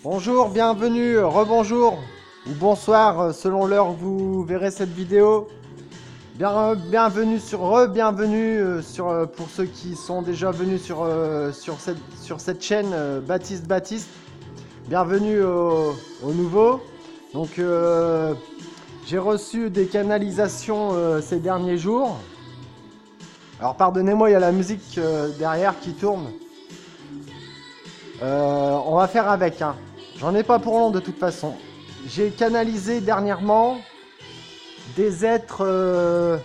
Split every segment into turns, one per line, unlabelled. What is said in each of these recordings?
Bonjour, bienvenue, rebonjour ou bonsoir selon l'heure où vous verrez cette vidéo. Bienvenue pour ceux qui sont déjà venus sur cette chaîne Baptiste. Bienvenue au nouveau. Donc j'ai reçu des canalisations ces derniers jours. Alors pardonnez-moi, il y a la musique derrière qui tourne. On va faire avec, hein. J'en ai pas pour long de toute façon. J'ai canalisé dernièrement des êtres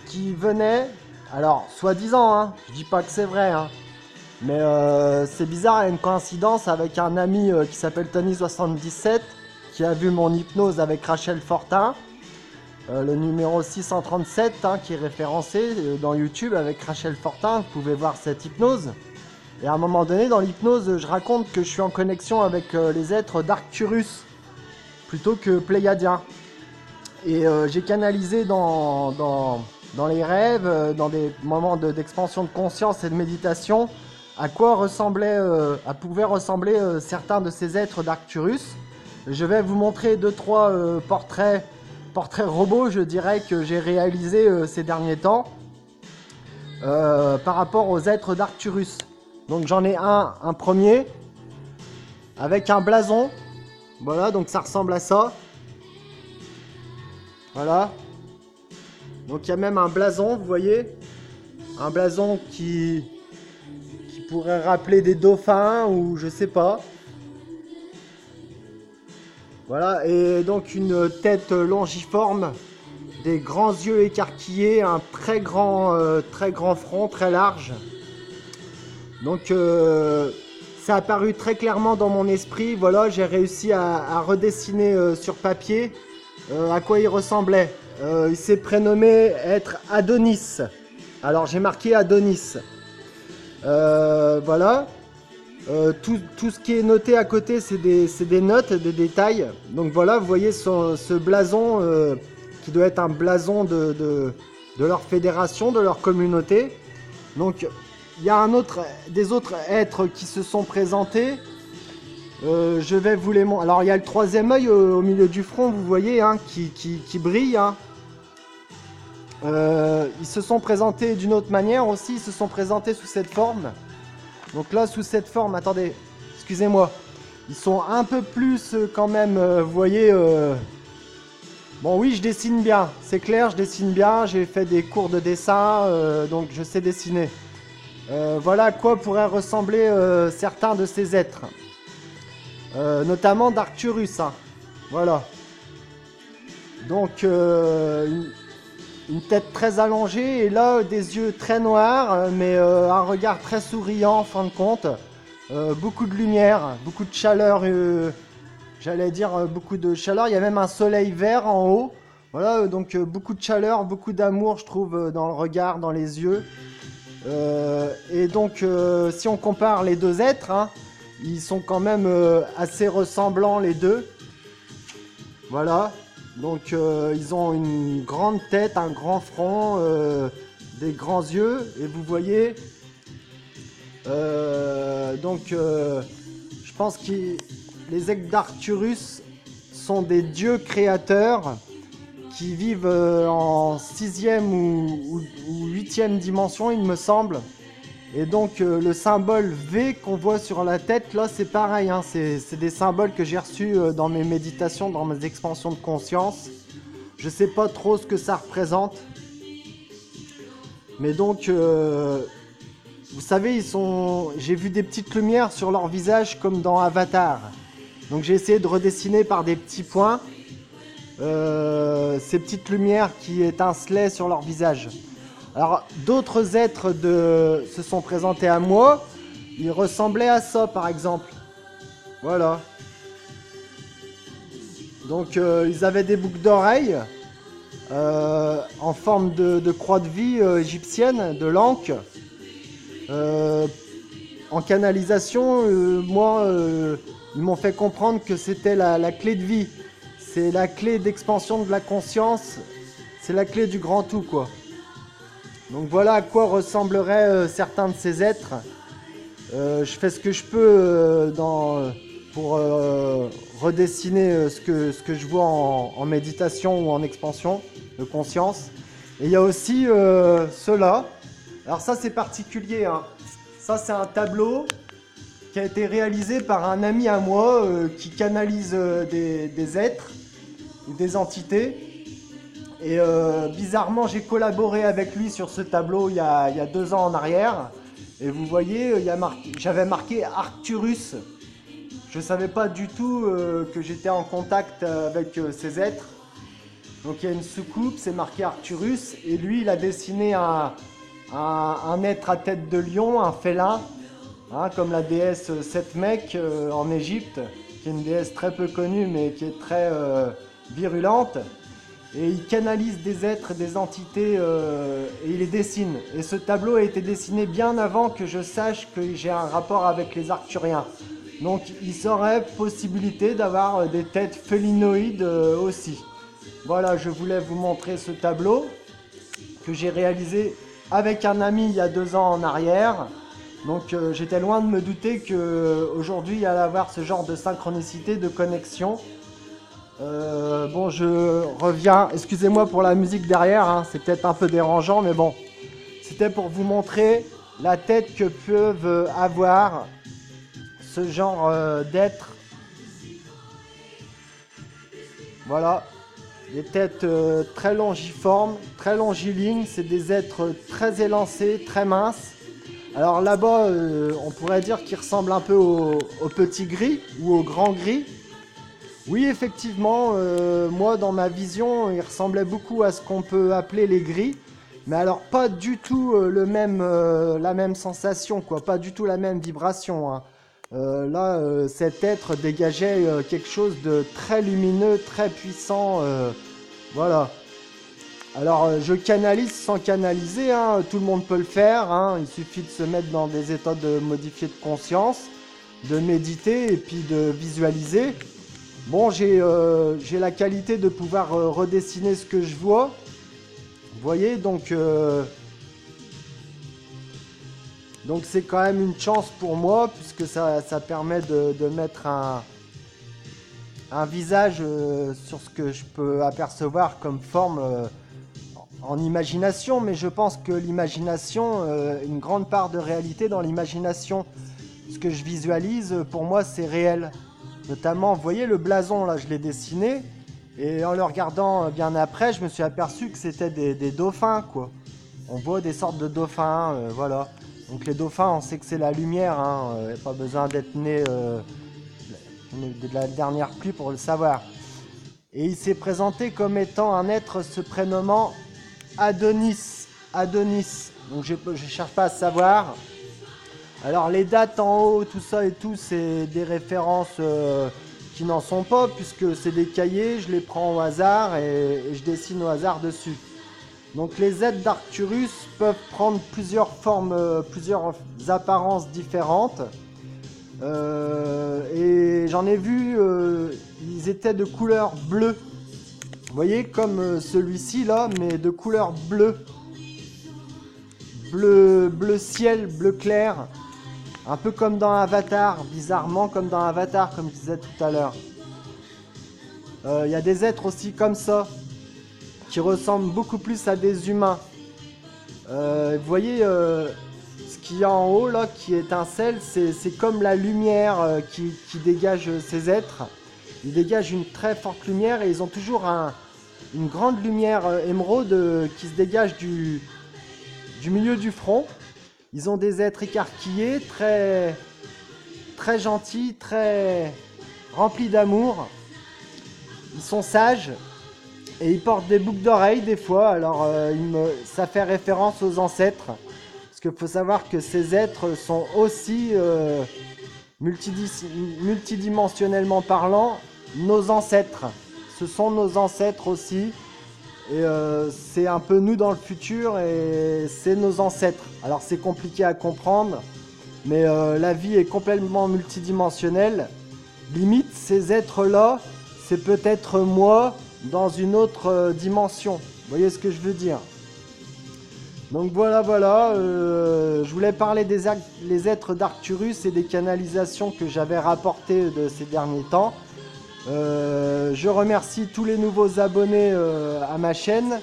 qui venaient, alors soi-disant, hein, je dis pas que c'est vrai, hein, mais c'est bizarre, il y a une coïncidence avec un ami qui s'appelle Tony77 qui a vu mon hypnose avec Rachel Fortin, le numéro 637 hein, qui est référencé dans YouTube avec Rachel Fortin. Vous pouvez voir cette hypnose. Et à un moment donné, dans l'hypnose, je raconte que je suis en connexion avec les êtres d'Arcturus plutôt que Pléiadiens. Et j'ai canalisé dans les rêves, dans des moments d'expansion de conscience et de méditation, à quoi pouvaient ressembler certains de ces êtres d'Arcturus. Je vais vous montrer 2-3 portraits robots, je dirais, que j'ai réalisés ces derniers temps par rapport aux êtres d'Arcturus. Donc j'en ai un premier avec un blason. Voilà, donc ça ressemble à ça. Voilà. Donc il y a même un blason, vous voyez. Un blason qui pourrait rappeler des dauphins ou je sais pas. Voilà, et donc une tête longiforme, des grands yeux écarquillés, un très grand front, très large. Donc ça a apparu très clairement dans mon esprit. Voilà, j'ai réussi à redessiner sur papier à quoi il ressemblait. Il s'est prénommé être Adonis. Alors j'ai marqué Adonis. Voilà. Tout ce qui est noté à côté, c'est des notes, des détails. Donc voilà, vous voyez ce blason qui doit être un blason de leur fédération, de leur communauté. Donc il y a des autres êtres qui se sont présentés. Je vais vous les montrer. Alors il y a le troisième œil au milieu du front, vous voyez, hein, qui brille. Hein. Ils se sont présentés d'une autre manière aussi. Ils se sont présentés sous cette forme. Donc là, sous cette forme, attendez, excusez-moi. Ils sont un peu plus quand même, vous voyez. Bon oui, je dessine bien. C'est clair, je dessine bien. J'ai fait des cours de dessin, donc je sais dessiner. Voilà à quoi pourraient ressembler certains de ces êtres. Notamment d'Arcturus. Hein. Voilà. Donc, une tête très allongée et là, des yeux très noirs, mais un regard très souriant en fin de compte. Beaucoup de lumière, beaucoup de chaleur. J'allais dire beaucoup de chaleur. Il y a même un soleil vert en haut. Voilà, donc beaucoup de chaleur, beaucoup d'amour, je trouve, dans le regard, dans les yeux. Et donc si on compare les deux êtres, hein, ils sont quand même assez ressemblants les deux. Voilà, donc ils ont une grande tête, un grand front, des grands yeux, et vous voyez je pense que les êtres d'Arcturus sont des dieux créateurs qui vivent en 6e ou 8e dimension, il me semble. Et donc le symbole V qu'on voit sur la tête, là c'est pareil, hein, c'est des symboles que j'ai reçus dans mes méditations, dans mes expansions de conscience. Je sais pas trop ce que ça représente. Mais donc, vous savez, j'ai vu des petites lumières sur leur visage comme dans Avatar. Donc j'ai essayé de redessiner par des petits points. Ces petites lumières qui étincelaient sur leur visage. Alors d'autres êtres se sont présentés à moi. Ils ressemblaient à ça par exemple. Voilà. Donc ils avaient des boucles d'oreilles en forme de croix de vie égyptienne, de l'anque. En canalisation, ils m'ont fait comprendre que c'était la clé de vie. C'est la clé d'expansion de la conscience. C'est la clé du grand tout, quoi. Donc voilà à quoi ressembleraient certains de ces êtres. Je fais ce que je peux pour redessiner ce que je vois en méditation ou en expansion de conscience. Et il y a aussi ceux-là. Alors ça c'est particulier, hein. Ça c'est un tableau qui a été réalisé par un ami à moi qui canalise des êtres ou des entités. Et bizarrement j'ai collaboré avec lui sur ce tableau il y a 2 ans en arrière. Et vous voyez, j'avais marqué Arcturus. Je ne savais pas du tout que j'étais en contact avec ces êtres. Donc il y a une soucoupe, c'est marqué Arcturus. Et lui, il a dessiné un être à tête de lion, un félin, hein, comme la déesse Sekhmet en Égypte, qui est une déesse très peu connue, mais qui est très virulente. Et il canalise des êtres, des entités, et il les dessine. Et ce tableau a été dessiné bien avant que je sache que j'ai un rapport avec les Arcturiens. Donc il serait possibilité d'avoir des têtes félinoïdes aussi. Voilà, je voulais vous montrer ce tableau que j'ai réalisé avec un ami il y a 2 ans en arrière. Donc j'étais loin de me douter qu'aujourd'hui il y allait avoir ce genre de synchronicité, de connexion. Bon, je reviens, excusez-moi pour la musique derrière, hein, c'est peut-être un peu dérangeant, mais bon. C'était pour vous montrer la tête que peuvent avoir ce genre d'êtres. Voilà, des têtes très longiformes, très longilignes, c'est des êtres très élancés, très minces. Alors là-bas, on pourrait dire qu'ils ressemblent un peu au petit gris ou au grand gris. Oui, effectivement, moi dans ma vision, ils ressemblaient beaucoup à ce qu'on peut appeler les gris. Mais alors pas du tout la même sensation, quoi, pas du tout la même vibration, hein. Là, cet être dégageait quelque chose de très lumineux, très puissant, voilà. Alors, je canalise sans canaliser, hein, tout le monde peut le faire, hein, il suffit de se mettre dans des états modifiés de conscience, de méditer et puis de visualiser. Bon, j'ai la qualité de pouvoir redessiner ce que je vois, vous voyez, donc c'est quand même une chance pour moi, puisque ça permet de mettre un visage sur ce que je peux apercevoir comme forme en imagination. Mais je pense que l'imagination, une grande part de réalité dans l'imagination. Ce que je visualise, pour moi, c'est réel. Notamment, vous voyez le blason, là, je l'ai dessiné. Et en le regardant bien après, je me suis aperçu que c'était des dauphins, quoi. On voit des sortes de dauphins, voilà. Donc les dauphins, on sait que c'est la lumière, hein, pas besoin d'être né de la dernière pluie pour le savoir. Et il s'est présenté comme étant un être se prénommant Adonis. Adonis. Donc je cherche pas à savoir. Alors les dates en haut, tout ça et tout, c'est des références qui n'en sont pas, puisque c'est des cahiers, je les prends au hasard et je dessine au hasard dessus. Donc les êtres d'Arcturus peuvent prendre plusieurs formes, plusieurs apparences différentes. Et j'en ai vu, ils étaient de couleur bleue. Vous voyez, comme celui-ci là, mais de couleur bleue. Bleu ciel, bleu clair. Un peu comme dans Avatar, bizarrement comme dans Avatar, comme je disais tout à l'heure. Il y a des êtres aussi comme ça, qui ressemblent beaucoup plus à des humains. Vous voyez, ce qu'il y a en haut là, qui étincelle, c'est comme la lumière qui dégage ces êtres. Ils dégagent une très forte lumière et ils ont toujours une grande lumière émeraude qui se dégage du milieu du front. Ils ont des êtres écarquillés, très, très gentils, très remplis d'amour. Ils sont sages. Et ils portent des boucles d'oreilles des fois, alors ça fait référence aux ancêtres. Parce qu'il faut savoir que ces êtres sont aussi, multidimensionnellement parlant, nos ancêtres. Ce sont nos ancêtres aussi. Et c'est un peu nous dans le futur et c'est nos ancêtres. Alors c'est compliqué à comprendre, mais la vie est complètement multidimensionnelle. Limite, ces êtres-là, c'est peut-être moi dans une autre dimension. Vous voyez ce que je veux dire? Donc voilà, voilà. Je voulais parler des les êtres d'Arcturus et des canalisations que j'avais rapportées de ces derniers temps. Je remercie tous les nouveaux abonnés à ma chaîne.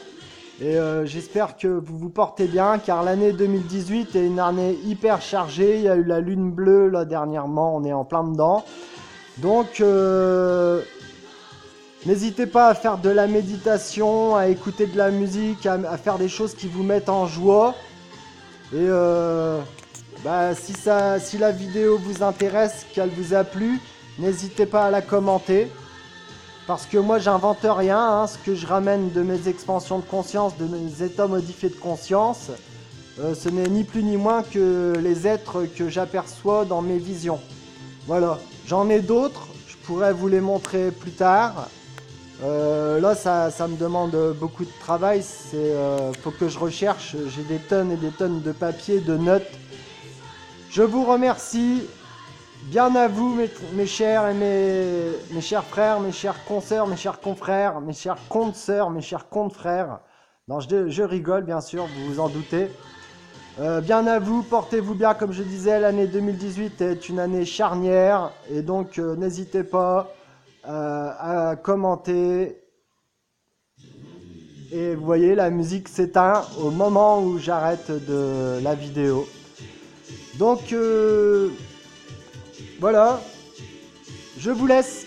Et j'espère que vous vous portez bien, car l'année 2018 est une année hyper chargée. Il y a eu la lune bleue là dernièrement, on est en plein dedans. Donc n'hésitez pas à faire de la méditation, à écouter de la musique, à faire des choses qui vous mettent en joie. Et si la vidéo vous intéresse, qu'elle vous a plu, n'hésitez pas à la commenter. Parce que moi, j'invente rien. Hein, ce que je ramène de mes expansions de conscience, de mes états modifiés de conscience, ce n'est ni plus ni moins que les êtres que j'aperçois dans mes visions. Voilà. J'en ai d'autres. Je pourrais vous les montrer plus tard. Là, ça me demande beaucoup de travail. Faut que je recherche. J'ai des tonnes et des tonnes de papier, de notes. Je vous remercie. Bien à vous, mes chers et mes chers frères, mes chers consœurs, mes chers confrères, mes chers contes-sœurs, mes chers contes-frères. Non, je rigole, bien sûr, vous vous en doutez. Bien à vous, portez-vous bien, comme je disais, l'année 2018 est une année charnière. Et donc, n'hésitez pas à commenter. Et vous voyez, la musique s'éteint au moment où j'arrête de la vidéo. Donc, voilà, je vous laisse.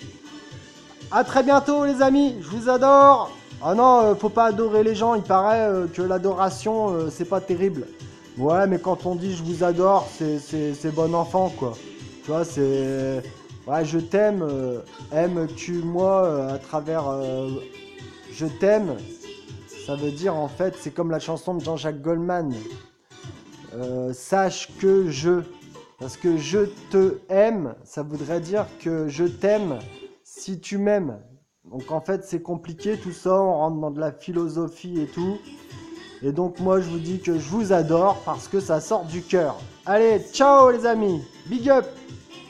À très bientôt les amis, je vous adore. Ah non, faut pas adorer les gens, il paraît que l'adoration c'est pas terrible. Ouais, mais quand on dit je vous adore, c'est bon enfant quoi. Tu vois, c'est... Ouais, je t'aime, aime-tu-moi à travers... je t'aime, ça veut dire en fait, c'est comme la chanson de Jean-Jacques Goldman. Sache que je... Parce que je te aime, ça voudrait dire que je t'aime si tu m'aimes. Donc en fait c'est compliqué tout ça, on rentre dans de la philosophie et tout. Et donc moi je vous dis que je vous adore parce que ça sort du cœur. Allez, ciao les amis, big up!